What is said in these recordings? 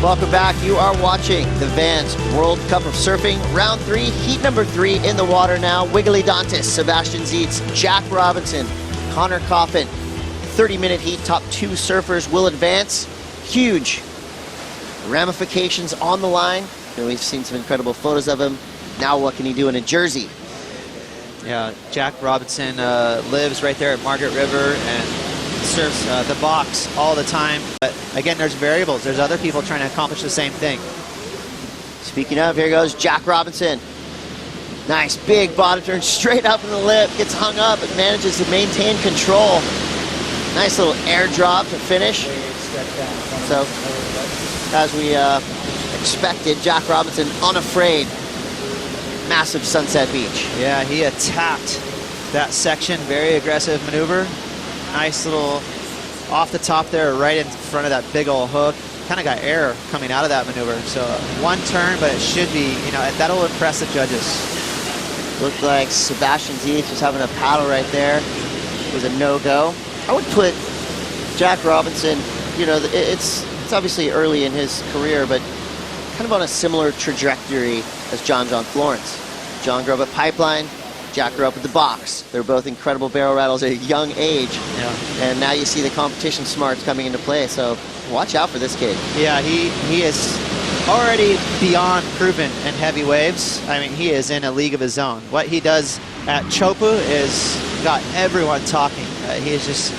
Welcome back. You are watching the Vans World Cup of Surfing, round 3, heat number 3 in the water now. Wiggly Dantas, Sebastian Zietz, Jack Robinson, Connor Coffin. 30-minute heat, top 2 surfers will advance. Huge ramifications on the line. You know, we've seen some incredible photos of him. Now what can he do in a jersey? Yeah, Jack Robinson lives right there at Margaret River and surfs the box all the time. But again, there's variables. There's other people trying to accomplish the same thing. Speaking of, here goes Jack Robinson. Nice big bottom turn straight up in the lip, gets hung up and manages to maintain control. Nice little airdrop to finish. So, as we expected, Jack Robinson unafraid. Massive Sunset Beach. Yeah, he attacked that section. Very aggressive maneuver. Nice little off the top there, right in front of that big old hook. Kind of got air coming out of that maneuver. So one turn, but it should be, you know, that'll impress the judges. Looked like Sebastian Zietz was having a paddle right there. It was a no-go. I would put Jack Robinson, you know, it's obviously early in his career, but kind of on a similar trajectory as John Florence. John grew up at Pipeline, Jack grew up at the box. They're both incredible barrel rattles at a young age. Yeah. And now you see the competition smarts coming into play, so watch out for this kid. Yeah, he is already beyond proven in heavy waves. I mean, he is in a league of his own. What he does at Chopu is got everyone talking. He is just,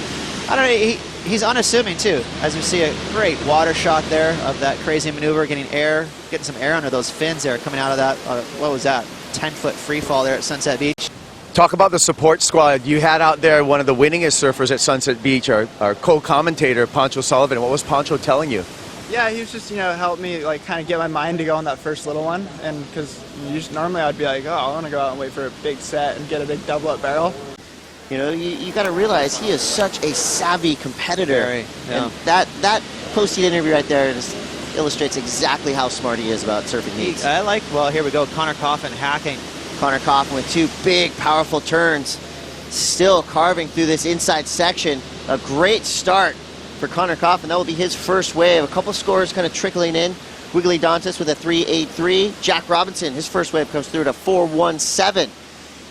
I don't know, he's unassuming too. As we see a great water shot there of that crazy maneuver, getting some air under those fins there, coming out of that, what was that, 10-foot free fall there at Sunset Beach. Talk about the support squad. You had out there one of the winningest surfers at Sunset Beach, our co-commentator, Pancho Sullivan. What was Pancho telling you? Yeah, he was just, you know, helped me like kind of get my mind to go on that first little one. And because normally I'd be like, oh, I want to go out and wait for a big set and get a big double up barrel. You know, you got to realize he is such a savvy competitor. Very, yeah. And that post-heat interview right there just illustrates exactly how smart he is about surfing heats. I like, well, here we go, Connor Coffin hacking. Connor Coffin with 2 big, powerful turns. Still carving through this inside section. A great start for Connor Coffin. That will be his first wave. A couple scores kind of trickling in. Wiggly Dantas with a 3.83. Jack Robinson, his first wave comes through at a 4.17.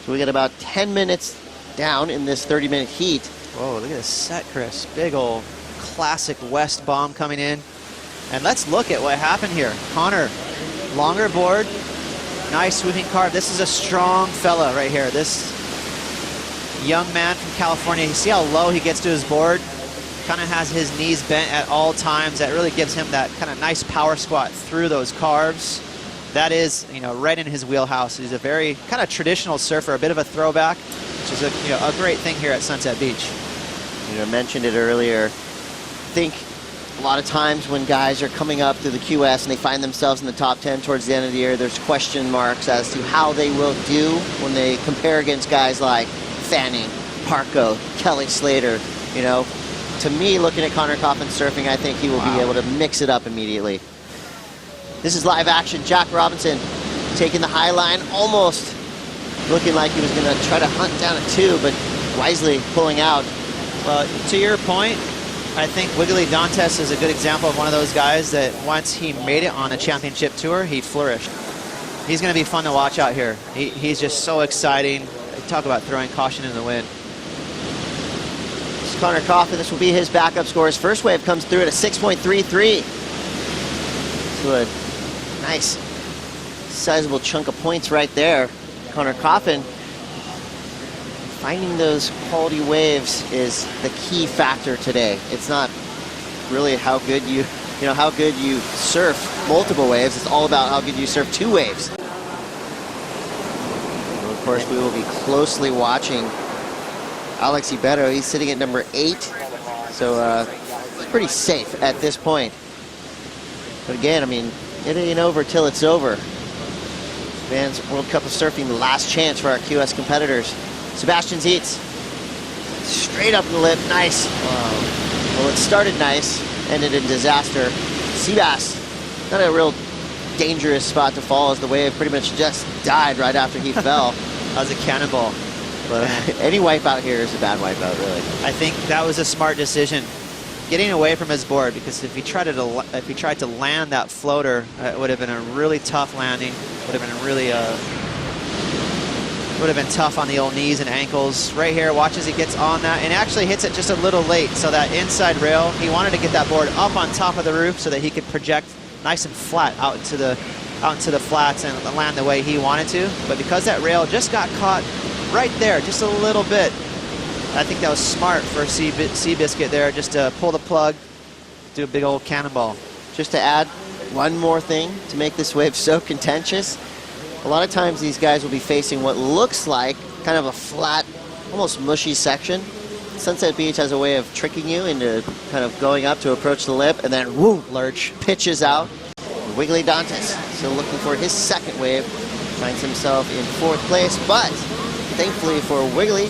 So we got about 10 minutes down in this 30-minute heat. Whoa, look at this set, Chris. Big old classic west bomb coming in. And let's look at what happened here. Connor, longer board, nice sweeping carve. This is a strong fella right here. This young man from California, you see how low he gets to his board? Kind of has his knees bent at all times. That really gives him that kind of nice power squat through those carves. That is, you know, right in his wheelhouse. He's a very kind of traditional surfer, a bit of a throwback, which is a great thing here at Sunset Beach. You know, I mentioned it earlier. I think a lot of times when guys are coming up through the QS and they find themselves in the top 10 towards the end of the year, there's question marks as to how they will do when they compare against guys like Fanning, Parko, Kelly Slater. You know, to me, looking at Connor Coffin surfing, I think he will be able to mix it up immediately. This is live action. Jack Robinson taking the high line, almost looking like he was going to try to hunt down a 2, but wisely pulling out. Well, to your point, I think Wiggly Dantas is a good example of one of those guys that once he made it on a championship tour, he flourished. He's going to be fun to watch out here. He's just so exciting. Talk about throwing caution in the wind. This is Connor Coffin. This will be his backup score. His first wave comes through at a 6.33. So a nice, sizable chunk of points right there. Connor Coffin, finding those quality waves is the key factor today. It's not really how good you surf multiple waves. It's all about how good you surf 2 waves. And of course, we will be closely watching Alex Ibero. He's sitting at number 8, so he's pretty safe at this point. But again, I mean, it ain't over till it's over. Vans World Cup of Surfing, the last chance for our QS competitors. Sebastian Zietz, straight up the lip, nice. Wow. Well, it started nice, ended in disaster. Seabass, not a real dangerous spot to fall, as the wave pretty much just died right after he fell. That was a cannonball. But any wipeout here is a bad wipeout, really. I think that was a smart decision. getting away from his board, because if he tried to land that floater, it would have been a really tough landing. Would have been a really would have been tough on the old knees and ankles. Right here, watch as he gets on that and actually hits it just a little late. So that inside rail, he wanted to get that board up on top of the roof so that he could project nice and flat out into the flats and land the way he wanted to. But because that rail just got caught right there, just a little bit, I think that was smart for Seabiscuit there, just to pull the plug, do a big old cannonball. Just to add one more thing to make this wave so contentious, a lot of times these guys will be facing what looks like kind of a flat, almost mushy section. Sunset Beach has a way of tricking you into kind of going up to approach the lip, and then woo, lurch, pitches out. Wiggly Dantas still looking for his second wave, finds himself in 4th place, but thankfully for Wiggly,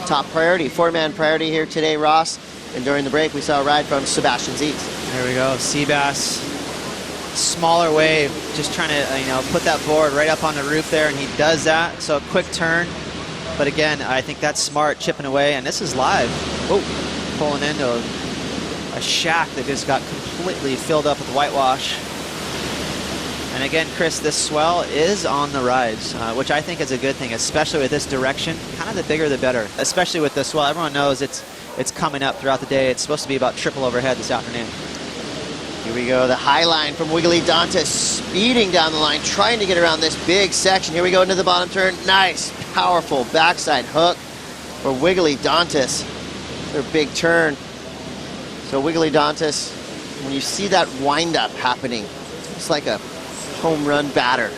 top priority, 4-man priority here today, Ross. And during the break, we saw a ride from Sebastian Zietz. There we go, Seabass, smaller wave, just trying to put that board right up on the roof there, and he does that. So a quick turn, but again, I think that's smart, chipping away, and this is live. Oh, pulling into a shack that just got completely filled up with whitewash. And again, Chris, this swell is on the rise, which I think is a good thing, especially with this direction. Kind of the bigger the better, especially with the swell. Everyone knows it's coming up throughout the day. It's supposed to be about triple overhead this afternoon. Here we go, the high line from Wiggly Dantas, speeding down the line, trying to get around this big section. Here we go into the bottom turn. Nice, powerful backside hook for Wiggly Dantas. Their big turn. So Wiggly Dantas, when you see that wind-up happening, it's like a home run batter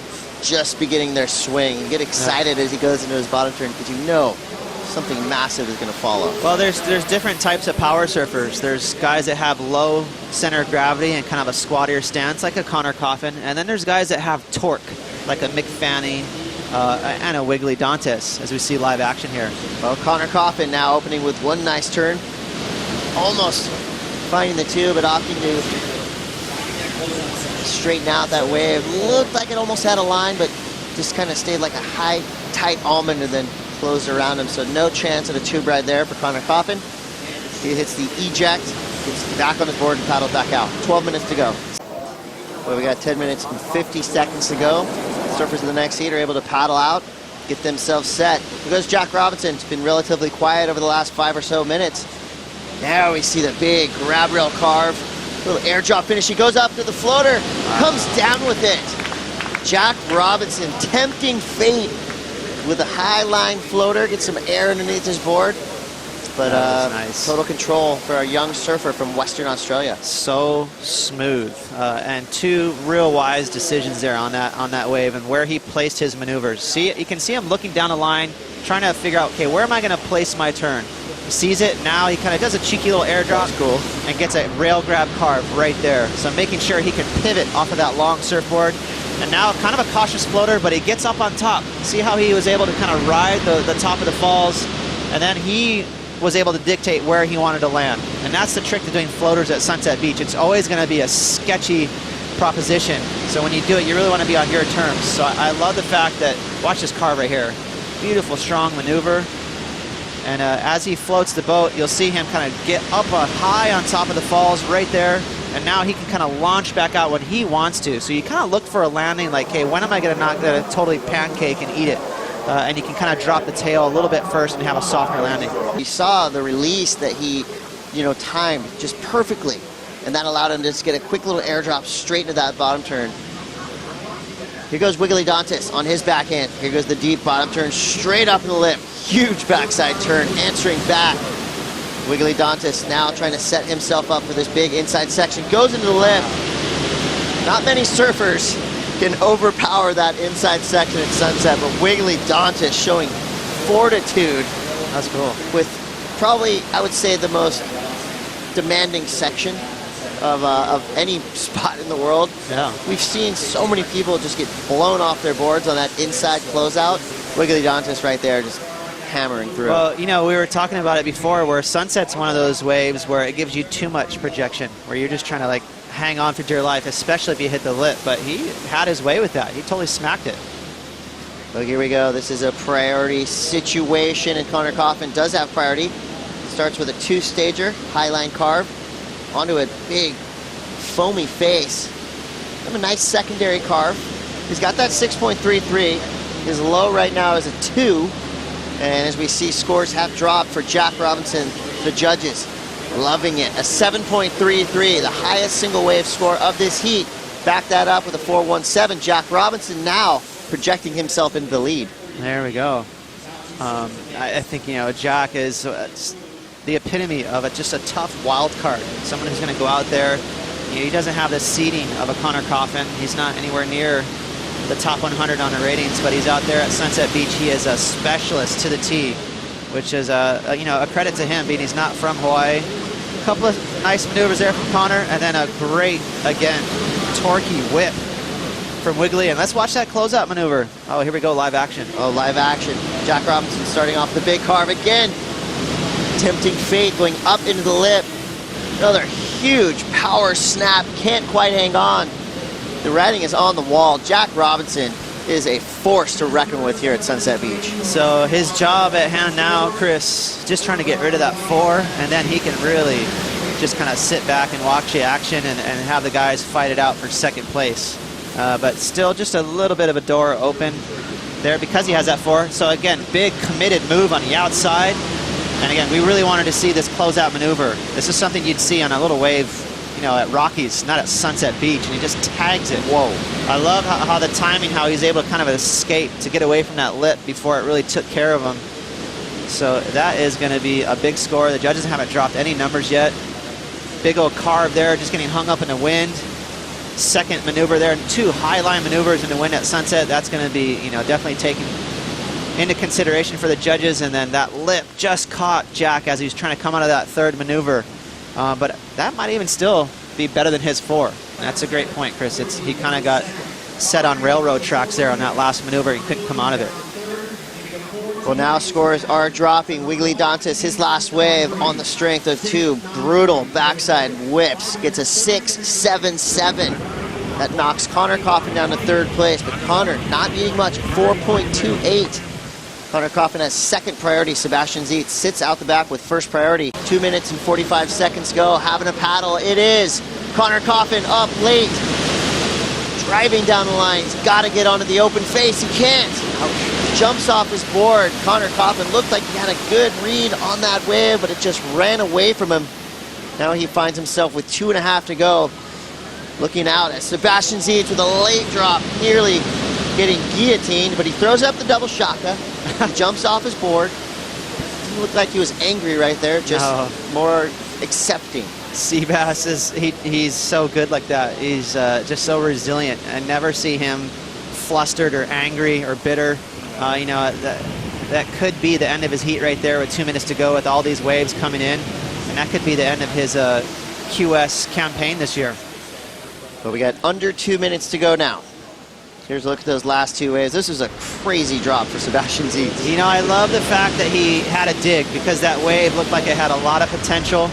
just beginning their swing. You get excited as he goes into his bottom turn because you know something massive is going to follow. Well, there's different types of power surfers. There's guys that have low center of gravity and kind of a squattier stance, like a Connor Coffin, and then there's guys that have torque, like a Mick Fanning and a Wiggly Dantas, as we see live action here. Well, Connor Coffin now opening with one nice turn, almost finding the two, but opting to straighten out that wave. Looked like it almost had a line, but just kind of stayed like a high, tight almond and then closed around him. So no chance at a tube ride there for Connor Coffin. He hits the eject, gets back on his board and paddles back out. 12 minutes to go. Well, we got 10 minutes and 50 seconds to go. Surfers in the next heat are able to paddle out, get themselves set. Here goes Jack Robinson. It's been relatively quiet over the last 5 or so minutes. Now we see the big grab rail carve. Little airdrop finish. He goes up to the floater, comes down with it. Jack Robinson tempting fate with a high line floater, get some air underneath his board. But nice. Total control for a young surfer from Western Australia. So smooth, and two real wise decisions there on that wave and where he placed his maneuvers. See, you can see him looking down the line, trying to figure out, okay, where am I going to place my turn? He sees it, now he kind of does a cheeky little airdrop. Cool. And gets a rail grab carve right there. So making sure he can pivot off of that long surfboard. And now kind of a cautious floater, but he gets up on top. See how he was able to kind of ride the top of the falls, and then he was able to dictate where he wanted to land. And that's the trick to doing floaters at Sunset Beach. It's always going to be a sketchy proposition. So when you do it, you really want to be on your terms. So I love the fact that, watch this carve right here. Beautiful, strong maneuver. And as he floats the boat, you'll see him kind of get up high on top of the falls right there. And now he can kind of launch back out when he wants to. So you kind of look for a landing like, hey, when am I going to not going to totally pancake and eat it? And you can kind of drop the tail a little bit first and have a softer landing. You saw the release that he, timed just perfectly. And that allowed him to just get a quick little airdrop straight into that bottom turn. Here goes Wiggly Dantas on his backhand. Here goes the deep bottom turn straight up in the lip. Huge backside turn, answering back. Wiggly Dantas now trying to set himself up for this big inside section. Goes into the lip. Not many surfers can overpower that inside section at Sunset, but Wiggly Dantas showing fortitude. That's cool. With probably, I would say, the most demanding section of any spot in the world. Yeah. We've seen so many people just get blown off their boards on that inside closeout. Wiggly Dantas right there just hammering through. Well, we were talking about it before, where Sunset's one of those waves where it gives you too much projection, where you're just trying to like hang on for dear life, especially if you hit the lip. But he had his way with that. He totally smacked it. Well, here we go. This is a priority situation, and Connor Coffin does have priority. Starts with a two-stager, high line carve. onto a big foamy face. Have a nice secondary carve. He's got that 6.33. His low right now is a 2. And as we see, scores have dropped for Jack Robinson. The judges loving it. A 7.33, the highest single wave score of this heat. Back that up with a 4.17. Jack Robinson now projecting himself into the lead. There we go. I think, Jack is the epitome of just a tough wild card. Someone who's going to go out there. He doesn't have the seeding of a Connor Coffin. He's not anywhere near the top 100 on the ratings, but he's out there at Sunset Beach. He is a specialist to the tee, which is a credit to him, being he's not from Hawaii. A couple of nice maneuvers there from Connor, and then a great, again, torquey whip from Wiggly. And let's watch that closeout maneuver. Oh, here we go, live action. Oh, live action. Jack Robinson starting off the big carve again. Tempting fate, going up into the lip. Another huge power snap, can't quite hang on. The writing is on the wall. Jack Robinson is a force to reckon with here at Sunset Beach. So his job at hand now, Chris, just trying to get rid of that 4, and then he can really just kind of sit back and watch the action and have the guys fight it out for second place. But still just a little bit of a door open there because he has that 4. So again, big committed move on the outside. And again, we really wanted to see this closeout maneuver. This is something you'd see on a little wave, at Rockies, not at Sunset Beach, and he just tags it. Whoa. I love how the timing, how he's able to kind of escape to get away from that lip before it really took care of him. So that is going to be a big score. The judges haven't dropped any numbers yet. Big old carve there, just getting hung up in the wind. Second maneuver there, 2 high line maneuvers in the wind at Sunset. That's going to be, definitely taken into consideration for the judges. And then that lip just caught Jack as he was trying to come out of that third maneuver. But that might even still be better than his 4. That's a great point, Chris. He kind of got set on railroad tracks there on that last maneuver. He couldn't come out of it. Well, now scores are dropping. Wiggly Dantas, his last wave on the strength of 2 brutal backside whips, gets a 6.77. That knocks Connor Coffin down to 3rd place, but Connor not needing much, 4.28. Connor Coffin has second priority. Sebastian Zietz sits out the back with first priority. 2 minutes and 45 seconds go. Having a paddle. It is Connor Coffin up late. Driving down the line. He's got to get onto the open face. He can't. Jumps off his board. Connor Coffin looked like he had a good read on that wave, but it just ran away from him. Now he finds himself with 2.5 to go. Looking out at Sebastian Zietz with a late drop, nearly getting guillotined, but he throws up the double shaka. He jumps off his board. Didn't look like he was angry right there, just more accepting. Seabass he's so good like that. He's just so resilient. I never see him flustered or angry or bitter. That could be the end of his heat right there with 2 minutes to go with all these waves coming in. And that could be the end of his QS campaign this year. But we got under 2 minutes to go now. Here's a look at those last 2 waves. This is a crazy drop for Sebastian Zietz. I love the fact that he had a dig because that wave looked like it had a lot of potential.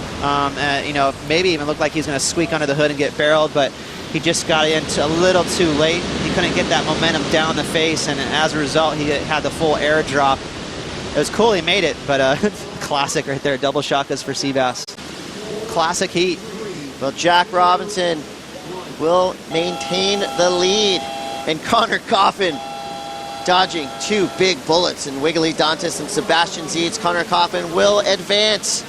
Maybe even looked like he was going to squeak under the hood and get barreled, but he just got in a little too late. He couldn't get that momentum down the face, and as a result, he had the full air drop. It was cool he made it, but classic right there. Double shakas for Seabass. Classic heat. Well, Jack Robinson will maintain the lead. And Connor Coffin dodging 2 big bullets in Wiggly Dantas and Sebastian Zietz. Connor Coffin will advance